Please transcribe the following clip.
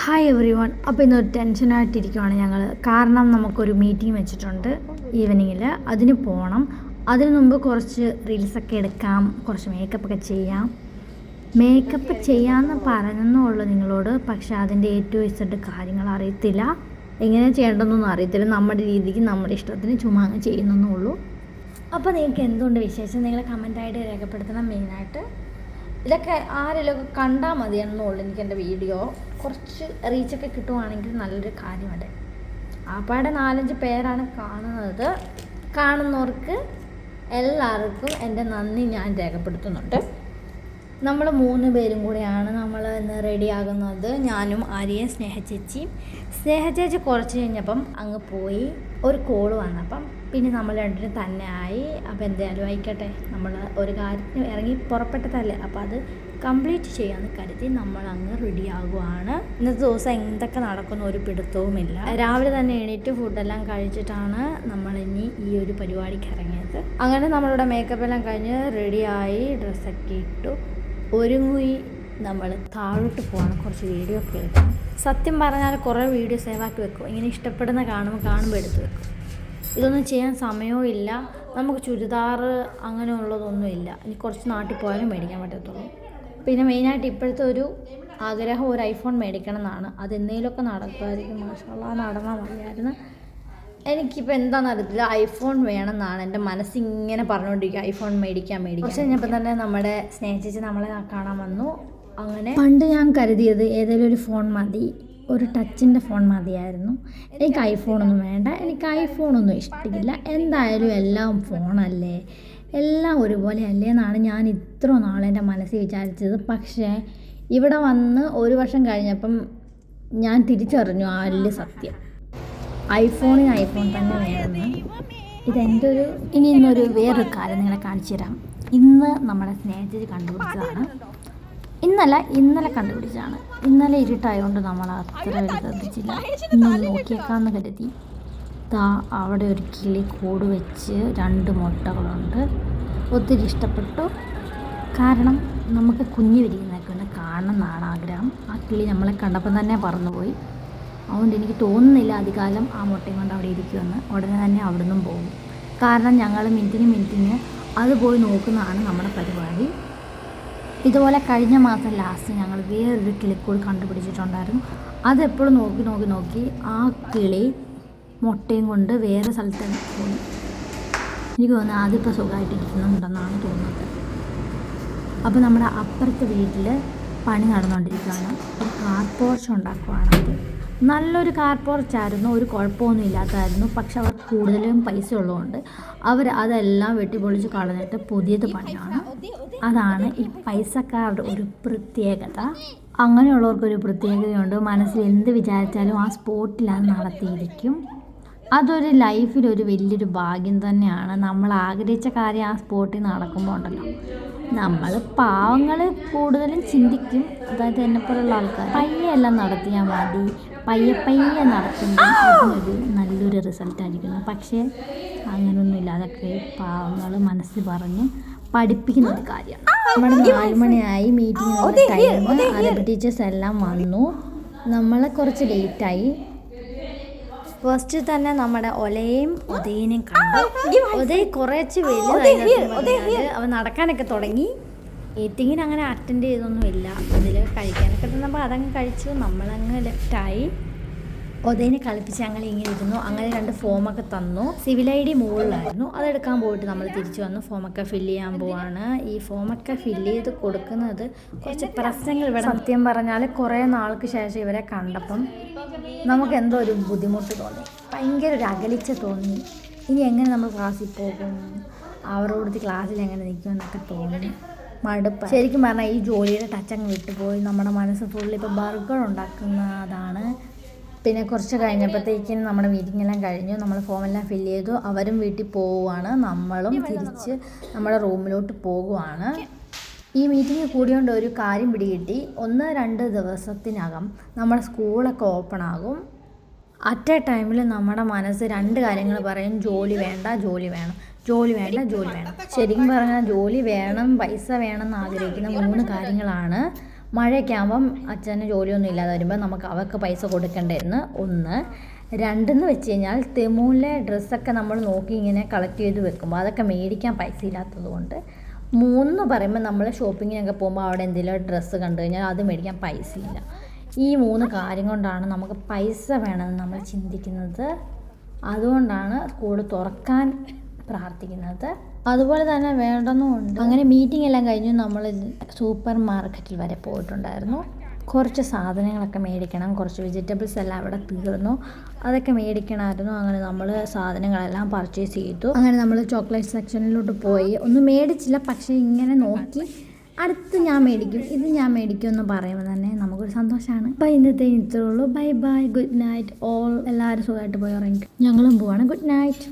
Hi every one. അപ്പോൾ ഇന്നൊരു ടെൻഷനായിട്ടിരിക്കുവാണ് ഞങ്ങൾ. കാരണം നമുക്കൊരു മീറ്റിംഗ് വെച്ചിട്ടുണ്ട് ഈവനിങ്ങിൽ. അതിന് പോകണം. അതിനു മുമ്പ് കുറച്ച് റീൽസൊക്കെ എടുക്കാം, കുറച്ച് മേക്കപ്പൊക്കെ ചെയ്യാം. മേക്കപ്പ് ചെയ്യാമെന്ന് പറഞ്ഞെന്നുള്ളൂ നിങ്ങളോട്. പക്ഷേ അതിൻ്റെ A to Z കാര്യങ്ങൾ അറിയത്തില്ല, എങ്ങനെ ചെയ്യേണ്ടതെന്നൊന്നും അറിയത്തില്ല. നമ്മുടെ രീതിക്ക് നമ്മുടെ ഇഷ്ടത്തിന് ചുമ്മാ അങ്ങ് ചെയ്യുന്നതെന്നുള്ളൂ. അപ്പോൾ നിങ്ങൾക്ക് എന്തുകൊണ്ട് വിശേഷം നിങ്ങൾ കമൻറ്റായിട്ട് രേഖപ്പെടുത്തണം. മെയിനായിട്ട് ഇതൊക്കെ ആരെങ്കിലുമൊക്കെ കണ്ടാൽ മതിയെന്നുള്ളൂ. എനിക്കെൻ്റെ വീഡിയോ കുറച്ച് റീച്ചൊക്കെ കിട്ടുവാണെങ്കിൽ നല്ലൊരു കാര്യമല്ലേ. ആപ്പാടെ 4-5 പേരാണ് കാണുന്നത്. കാണുന്നവർക്ക് എല്ലാവർക്കും എൻ്റെ നന്ദി ഞാൻ രേഖപ്പെടുത്തുന്നുണ്ട്. നമ്മൾ 3 പേരും കൂടെയാണ് നമ്മൾ ഇന്ന് റെഡിയാകുന്നത്. ഞാനും ആര്യയും സ്നേഹചേച്ചി കുറച്ച് കഴിഞ്ഞപ്പം അങ്ങ് പോയി. ഒരു കോള് വന്നപ്പം പിന്നെ നമ്മൾ രണ്ടിനും തന്നെ ആയി. അപ്പോൾ എന്തായാലും ആയിക്കോട്ടെ, നമ്മൾ ഒരു കാര്യത്തിന് ഇറങ്ങി പുറപ്പെട്ടതല്ലേ, അപ്പോൾ അത് കംപ്ലീറ്റ് ചെയ്യാമെന്ന് കരുതി നമ്മൾ അങ്ങ് റെഡിയാകുവാണ്. ഇന്നത്തെ ദിവസം എന്തൊക്കെ നടക്കുന്ന ഒരു പിടുത്തവുമില്ല. രാവിലെ തന്നെ എണീറ്റ് ഫുഡെല്ലാം കഴിച്ചിട്ടാണ് നമ്മൾ ഇനി ഈ ഒരു പരിപാടിക്ക് ഇറങ്ങിയത്. അങ്ങനെ നമ്മളുടെ മേക്കപ്പ് എല്ലാം കഴിഞ്ഞ് റെഡിയായി, ഡ്രസ്സൊക്കെ ഇട്ടു ഒരുങ്ങി നമ്മൾ താഴോട്ട് പോകണം. കുറച്ച് വീഡിയോ ഒക്കെ എടുക്കണം. സത്യം പറഞ്ഞാൽ കുറേ വീഡിയോ സേവാക്കി വെക്കും. ഇങ്ങനെ ഇഷ്ടപ്പെടുന്ന കാണുമ്പോൾ എടുത്ത് വെക്കും. ഇതൊന്നും ചെയ്യാൻ സമയവും ഇല്ല. നമുക്ക് ചുരിദാർ അങ്ങനെയുള്ളതൊന്നും ഇല്ല. ഇനി കുറച്ച് നാട്ടിൽ പോയാലും മേടിക്കാൻ പറ്റത്തുള്ളൂ. പിന്നെ മെയിനായിട്ട് ഇപ്പോഴത്തെ ഒരു ആഗ്രഹം ഒരു ഐഫോൺ മേടിക്കണം എന്നാണ്. അതെന്തെങ്കിലുമൊക്കെ നടക്കുമായിരിക്കും. മാഷാല്ലാ നടന്നാൽ മതിയായിരുന്നു. എനിക്കിപ്പോൾ എന്താണെന്ന് അറിയത്തില്ല, ഐഫോൺ വേണമെന്നാണ് എൻ്റെ മനസ്സിങ്ങനെ പറഞ്ഞുകൊണ്ടിരിക്കുക. ഐഫോൺ മേടിക്കാം. പക്ഷേ കഴിഞ്ഞപ്പോൾ തന്നെ നമ്മുടെ സ്നേഹിച്ചേച്ചി നമ്മളെ കാണാൻ വന്നു. അങ്ങനെ പണ്ട് ഞാൻ കരുതിയത് ഏതെങ്കിലും ഒരു ഫോൺ മതി, ഒരു ടച്ചിൻ്റെ ഫോൺ മതിയായിരുന്നു. എനിക്ക് ഐഫോണൊന്നും വേണ്ട, എനിക്ക് ഐഫോണൊന്നും ഇഷ്ടമില്ല. എന്തായാലും എല്ലാം ഫോണല്ലേ, എല്ലാം ഒരുപോലെ അല്ലേ എന്നാണ് ഞാൻ ഇത്ര നാളെൻ്റെ മനസ്സിൽ വിചാരിച്ചത്. പക്ഷേ ഇവിടെ വന്ന് 1 വർഷം കഴിഞ്ഞപ്പം ഞാൻ തിരിച്ചറിഞ്ഞു ആ വലിയ സത്യം. ഐഫോൺ തന്നെ വേണമെന്ന്. ഇതെൻ്റെ ഒരു ഇന്നൊരു വേറൊരു കാര്യം നിങ്ങളെ കാണിച്ചു തരാം. ഇന്ന് നമ്മുടെ സ്നേഹിച്ചേച്ചി കണ്ടുപിടിച്ചതാണ്. ഇന്നലെ കണ്ടുപിടിച്ചതാണ്. ഇന്നലെ ഇരുട്ടായതുകൊണ്ട് നമ്മൾ അത്ര വലിയ ശ്രദ്ധിച്ചില്ല. ഇന്ന് നോക്കിയേക്കാമെന്ന് കരുതി. അവിടെ ഒരു കിളി കൂട് വെച്ച് 2 മുട്ടകളുണ്ട്. ഒത്തിരി ഇഷ്ടപ്പെട്ടു. കാരണം നമുക്ക് കുഞ്ഞ് വിരിയുന്നതൊക്കെ ഒന്ന് കാണണം എന്നാണ് ആഗ്രഹം. ആ കിളി നമ്മളെ കണ്ടപ്പം തന്നെ പറന്നുപോയി. അതുകൊണ്ട് എനിക്ക് തോന്നുന്നില്ല അധികാലം ആ മുട്ടയും കൊണ്ട് അവിടെ ഇരിക്കുമെന്ന്. ഉടനെ തന്നെ അവിടെ നിന്നും പോകും. കാരണം ഞങ്ങൾ മിനിറ്റിന് അത് പോയി നോക്കുന്നതാണ് നമ്മുടെ പരിപാടി. ഇതുപോലെ കഴിഞ്ഞ മാസം ലാസ്റ്റ് ഞങ്ങൾ വേറൊരു കിളിക്കൂട് കണ്ടുപിടിച്ചിട്ടുണ്ടായിരുന്നു. അതെപ്പോഴും നോക്കി ആ കിളി മുട്ടയും കൊണ്ട് വേറെ സ്ഥലത്ത് പോയി. എനിക്ക് തോന്നുന്നത് അതിപ്പോൾ സുഖമായിട്ടിരിക്കുന്നുണ്ടെന്നാണ് തോന്നുന്നത്. അപ്പോൾ നമ്മുടെ അപ്പുറത്തെ വീട്ടിൽ പണി നടന്നുകൊണ്ടിരിക്കുകയാണ്. ഒരു കാർ പോർച്ച് ഉണ്ടാക്കുവാണ്. നല്ലൊരു കാർ പോർച്ചായിരുന്നു, ഒരു കുഴപ്പമൊന്നും ഇല്ലാത്തതായിരുന്നു. പക്ഷെ അവർ കൂടുതലും പൈസ ഉള്ളതുകൊണ്ട് അവർ അതെല്ലാം വെട്ടിപ്പൊളിച്ച് കളഞ്ഞിട്ട് പുതിയത് പണിയാണ്. അതാണ് ഈ പൈസക്കാരുടെ ഒരു പ്രത്യേകത. അങ്ങനെയുള്ളവർക്കൊരു പ്രത്യേകതയുണ്ട്. മനസ്സിൽ എന്ത് വിചാരിച്ചാലും ആ സ്പോട്ടിൽ അത് നടത്തിയിരിക്കും. അതൊരു ലൈഫിലൊരു വലിയൊരു ഭാഗ്യം തന്നെയാണ്. നമ്മൾ ആഗ്രഹിച്ച കാര്യം ആ സ്പോട്ടിൽ നടക്കുമ്പോൾ ഉണ്ടല്ലോ, നമ്മൾ പാവങ്ങൾ കൂടുതലും ചിന്തിക്കും. അതായത് എന്നെപ്പോലുള്ള ആൾക്കാർ പയ്യെല്ലാം നടത്തിയാൽ മതി, പയ്യെ നടത്തുമ്പോൾ അതിനൊരു നല്ലൊരു റിസൾട്ടായിരിക്കുന്നു. പക്ഷേ അങ്ങനെയൊന്നുമില്ല. അതൊക്കെ പാവങ്ങൾ മനസ്സിൽ പറഞ്ഞ് പഠിപ്പിക്കുന്ന ഒരു കാര്യമാണ്. നമ്മുടെ 4 മണിയായി മീറ്റിംഗ് ടൈം. അറബി ടീച്ചേഴ്സ് എല്ലാം വന്നു. നമ്മളെ കുറച്ച് ലേറ്റായി. ഫസ്റ്റ് തന്നെ നമ്മുടെ ഒലയും ഉദയനെയും കണ്ടു. ഉദയ കുറച്ച് വലുതായി, അവൻ നടക്കാനൊക്കെ തുടങ്ങി. മീറ്റിങ്ങിന് അങ്ങനെ അറ്റൻഡ് ചെയ്തൊന്നുമില്ല. അതിൽ കഴിക്കാനൊക്കെ തന്നപ്പോൾ അതങ്ങ് കഴിച്ചു. നമ്മളങ്ങ് ലെഫ്റ്റായി. ഉദയനെ കളിപ്പിച്ച് ഞങ്ങൾ ഇങ്ങനെ ഇരുന്നു. അങ്ങനെ 2 ഫോമൊക്കെ തന്നു. Civil ID മുകളിലായിരുന്നു. അതെടുക്കാൻ പോയിട്ട് നമ്മൾ തിരിച്ചു വന്നു. ഫോമൊക്കെ ഫില്ല് ചെയ്യാൻ പോവാണ്. ഈ ഫോമൊക്കെ ഫില്ല് ചെയ്ത് കൊടുക്കുന്നത് കുറച്ച് പ്രശ്നങ്ങൾ ഇവിടെ. സത്യം പറഞ്ഞാൽ കുറേ നാൾക്ക് ശേഷം ഇവരെ കണ്ടപ്പം നമുക്ക് എന്തോ ഒരു ബുദ്ധിമുട്ട് തോന്നി. ഭയങ്കര ഒരു അകലിച്ച തോന്നി. ഇനി എങ്ങനെ നമ്മൾ ക്ലാസ്സിൽ പോകും, അവരോട് ക്ലാസ്സിൽ എങ്ങനെ നിൽക്കുമെന്നൊക്കെ തോന്നി. മടുപ്പ്. ശരിക്കും പറഞ്ഞാൽ ഈ ജോലിയുടെ ടച്ചങ്ങ് വിട്ടുപോയി. നമ്മുടെ മനസ്സ് ഫുള്ള് ഇപ്പോൾ ബർഗർ ഉണ്ടാക്കുന്നതാണ്. പിന്നെ കുറച്ച് കഴിഞ്ഞപ്പോഴത്തേക്കും നമ്മുടെ മീറ്റിംഗ് എല്ലാം കഴിഞ്ഞു. നമ്മൾ ഫോമെല്ലാം ഫില്ല് ചെയ്തു. അവരും വീട്ടിൽ പോവുകയാണ്. നമ്മളും തിരിച്ച് നമ്മുടെ റൂമിലോട്ട് പോകുവാണ്. ഈ മീറ്റിംഗ് കൂടിയോണ്ട് ഒരു കാര്യം പിടികിട്ടി. 1-2 ദിവസത്തിനകം നമ്മുടെ സ്കൂളൊക്കെ ഓപ്പൺ ആകും. അറ്റ് എ ടൈമിൽ നമ്മുടെ മനസ്സ് 2 കാര്യങ്ങൾ പറയും. ജോലി വേണ്ട, ജോലി വേണം. ശരിക്കും പറഞ്ഞാൽ ജോലി വേണം, പൈസ വേണം എന്ന് ആഗ്രഹിക്കുന്ന 3 കാര്യങ്ങളാണ് മഴയൊക്കെ ആകുമ്പം അച്ഛന് ജോലിയൊന്നും ഇല്ലാതെ വരുമ്പോൾ നമുക്ക് അവർക്ക് പൈസ കൊടുക്കേണ്ടിയിരുന്നു. 1. 2 വെച്ച് കഴിഞ്ഞാൽ തെമൂലെ ഡ്രസ്സൊക്കെ നമ്മൾ നോക്കി ഇങ്ങനെ കളക്ട് ചെയ്ത് വെക്കുമ്പോൾ അതൊക്കെ മേടിക്കാൻ പൈസ ഇല്ലാത്തത് കൊണ്ട്. 3 പറയുമ്പോൾ നമ്മൾ ഷോപ്പിങ്ങിനൊക്കെ പോകുമ്പോൾ അവിടെ എന്തെങ്കിലും ഡ്രസ്സ് കണ്ടു കഴിഞ്ഞാൽ അത് മേടിക്കാൻ പൈസ ഇല്ല. ഈ 3 കാര്യം കൊണ്ടാണ് നമുക്ക് പൈസ വേണമെന്ന് നമ്മൾ ചിന്തിക്കുന്നത്. അതുകൊണ്ടാണ് സ്കൂൾ തുറക്കാൻ പ്രാർത്ഥിക്കുന്നത്. അതുപോലെ തന്നെ വേണ്ടെന്നുമുണ്ട്. അങ്ങനെ മീറ്റിംഗ് എല്ലാം കഴിഞ്ഞ് നമ്മൾ സൂപ്പർ മാർക്കറ്റിൽ വരെ പോയിട്ടുണ്ടായിരുന്നു. കുറച്ച് സാധനങ്ങളൊക്കെ മേടിക്കണം. കുറച്ച് വെജിറ്റബിൾസ് എല്ലാം അവിടെ തീർന്നു, അതൊക്കെ മേടിക്കണമായിരുന്നു. അങ്ങനെ നമ്മൾ സാധനങ്ങളെല്ലാം പർച്ചേസ് ചെയ്തു. അങ്ങനെ നമ്മൾ ചോക്ലേറ്റ് സെക്ഷനിലോട്ട് പോയി. ഒന്നും മേടിച്ചില്ല, പക്ഷേ ഇങ്ങനെ നോക്കി അടുത്ത് ഞാൻ മേടിക്കും, ഇത് ഞാൻ മേടിക്കും എന്ന് പറയുമ്പോൾ തന്നെ നമുക്കൊരു സന്തോഷമാണ്. അപ്പോൾ ഇന്നത്തെ ഇത്രേ ഉള്ളൂ. Bye bye, good night all. എല്ലാവരും സുഖമായിട്ട് പോയി ഉറങ്ങിക്കും. ഞങ്ങളും പോവാണ്. Good night.